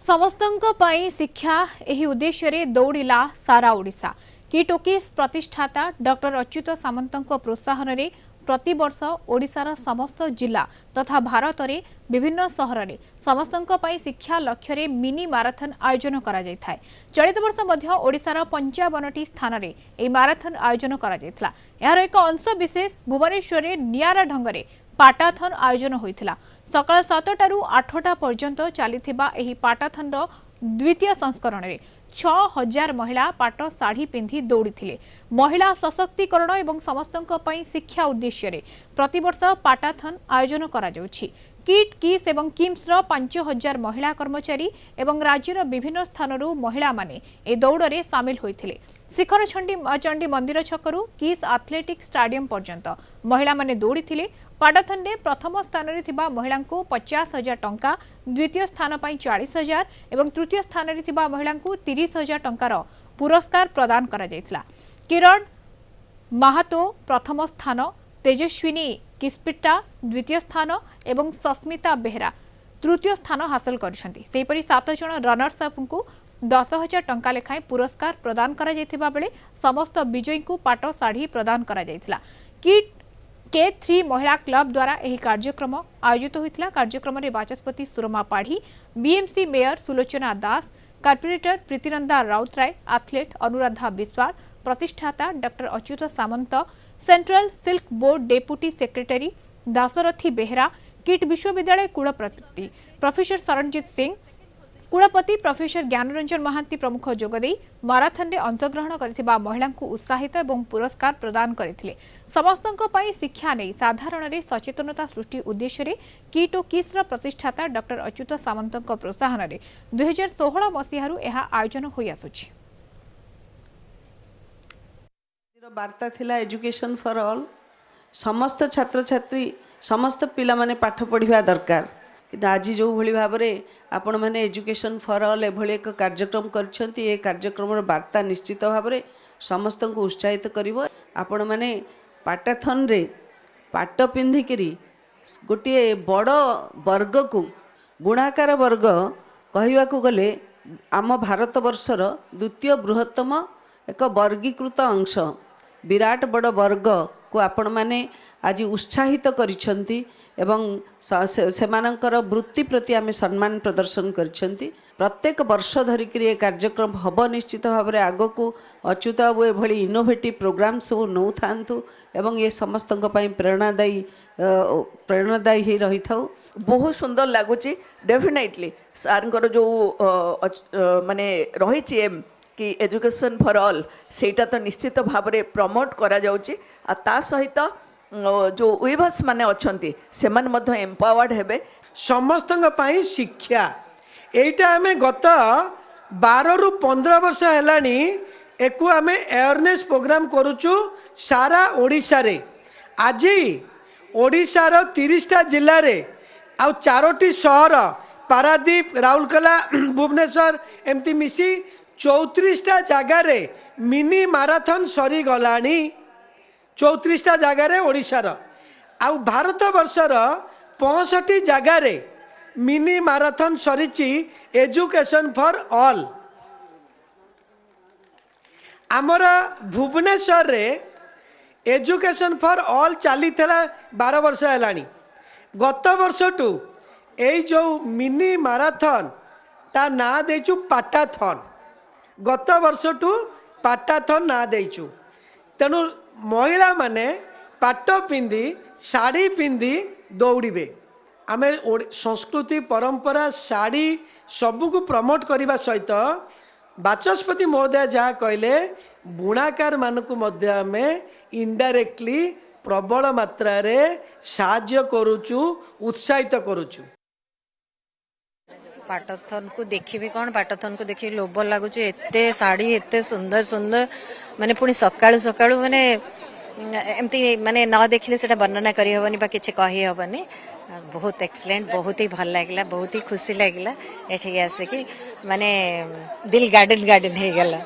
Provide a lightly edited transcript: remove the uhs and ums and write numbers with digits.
समस्तଙ୍କ ପାଇଁ शिक्षा एही उद्देश्य रे दौड़िला सारा ओडिशा। किटोकिस प्रतिष्ठाता डॉक्टर अच्युत सामंतଙ୍କ प्रोत्साहन रे प्रति वर्ष ओडिशार समस्त जिला तथा भारत रे विभिन्न सहर रे समस्तଙ୍କ ପାଇଁ शिक्षा लक्ष्य रे मिनी माराथन आयोजन करा जाय थाए। चलित वर्ष मध्य ओडिशार 55टी स्थान रे ए माराथन आयोजन करा जायतला। यार एक अंश विशेष भुवनेश्वर रे नियारा ढंग रे पाटाथन आयोजन होइथिला। सकाळ 7टारू 8टा पर्यंत चलीथिबा एही पाटाथन रो द्वितीय संस्करण रे 6000 महिला पाट साड़ी पिंधि दौड़ी। महिला सशक्तिकरण एवं समस्तଙ୍କ ପାଇଁ शिक्षा उद्देश्य रे प्रतिवर्ष पाटाथन आयोजन करा जाउछि। किट किस एवं किम्स रो 5000 महिला कर्मचारी एवं राज्यर विभिन्न स्थानरू महिला माने ए दौड़ रे शामिल होइथिले। शिखर चंडी मंदिर छकरू किस एथलेटिक स्टेडियम पर्यंत महिला माने दौड़ी। पाटाथन रे प्रथम स्थान रे थिबा महिला को 50,000 टंका, द्वितीय स्थान पाई 40,000 एवं तृतीय स्थान रे थिबा महिला को 30,000 टंकार पुरस्कार प्रदान करा जायथिला। किरण महातो प्रथम स्थान, तेजस्विनी किस्पिट्टा द्वितीय स्थान एवं सस्मिता बेहरा तृतीय स्थान हासिल करछंती। सेपरि 7 जण रनर्स अप को 10,000 टंका लेखाएं पुरस्कार प्रदान करा जायथिबा बेले समस्त विजयी को पाट साड़ी प्रदान करा जायथिला। किट K3 महिला क्लब द्वारा यह कार्यक्रम आयोजित होता। कार्यक्रम में Bachaspati Surama Padhi, BMC mayor Sulochana Das, corporator Pritinanda Routray, athlete Anuradha Biswal, प्रतिष्ठाता doctor Achyuta Samanta, central silk board deputy secretary Dasarathi Behera, KIIT विश्वविद्यालय कुलपति प्रोफेसर शरणजीत सिंह, कुलपति प्रोफेसर ज्ञानरंजन महांती प्रमुख जोगदे माराथन रे अंशग्रहण करथिबा महिला को उत्साहित एवं पुरस्कार प्रदान करथिले। समस्तଙ୍କ ପାଇଁ शिक्षा नै साधारण रे सचेतनता सृष्टि उद्देश्य रे किट ओ किस रा प्रतिष्ठाता डॉक्टर अच्युत सामंतଙ୍କ प्रोत्साहन रे 2016 मसिहारु एहा आयोजन होई आसुछि। वार्ता थिला एजुकेशन फॉर ऑल। समस्त छात्र छात्री समस्त पिला माने पाठ पढ़िबा दरकार। कि आज जो भली भाव में आपण मैंने एजुकेशन फॉर ऑल एभली एक कार्यक्रम करछंती। ए कार्यक्रम वार्ता निश्चित भाव में समस्त को उत्साहित करिवो। आपण मैंने पाटाथन रे पाट पिंधिकिरी गोटे बड़ वर्ग को बुणाकार वर्ग कहवाकू गले आम भारत वर्षर द्वितीय बृहत्तम एक वर्गीकृत अंश विराट बड़ वर्ग को आपण मैंने आज उत्साहित करिछंती एवं सेमानंकर वृत्ति प्रति आमे सम्मान प्रदर्शन करछंती। प्रत्येक वर्ष धरिक ये कार्यक्रम हब निश्चित भाव में आग को अच्युत बाबू एभली इनोवेटिव प्रोग्राम सब नौ थांतु एवं ये समस्तଙ୍କ ପାଇଁ प्रेरणादायी ही रही था। बहुत सुंदर लगुच डेफिनेटली सार जो माने रही एम कि एजुकेशन फॉर ऑल सेटा तो निश्चित भाव में प्रमोट करा जाउची। आ ता सहित जो वीवर्स माने अच्छी से एम्पावर्ड हेबे। समस्तଙ୍କ ପାଇଁ शिक्षा एटा आमे गत 12 रु 15 वर्ष हेलानी एकु आमे अवेयरनेस प्रोग्राम करूचु सारा ओडिशा रे। आज ओडिशा रो 30टा जिल्ला रे आ 4टी शहर पारादीप, राउरकेला, भुवनेश्वर एमती मिसी 34टा जगह रे मिनी माराथन सरी गलानी। 34टा जगार ओडिशार आउ भारत वर्षर 65 जगार मिनी माराथन सरीची एजुकेशन फॉर ऑल। आमर भुवनेश्वर रे एजुकेशन फॉर ऑल चली 12 वर्ष हेलानी। गत वर्षटू ए जो मिनी माराथन ता ना देचु पाटाथन। गत वर्षटू पाटाथन ना देचु। तेणु महिला माने पाट पिंधि साड़ी पिंधि दौड़े। आमे संस्कृति परंपरा साड़ी सबको प्रमोट करने सहित बाचस्पति महोदय जहाँ कहले बुणाकार मानक आमे इनडायरेक्टली प्रबल मात्रा रे साहाय्य करूचु, उत्साहित करूचु। पाटाथन को देखी कौन पाटाथन को देखी लोभ लगुच। एते साड़ी एते सुंदर सुंदर माने पुणी सकाळु सकाळु माने एमती माने न देखले सेटा वर्णना करी हबनी बा किछ कहि हबनी। बहुत एक्सीलेंट, बहुत ही भल लागला, बहुत ही खुशी लागला एठी आसे कि माने दिल गार्डन गार्डन हे गेला।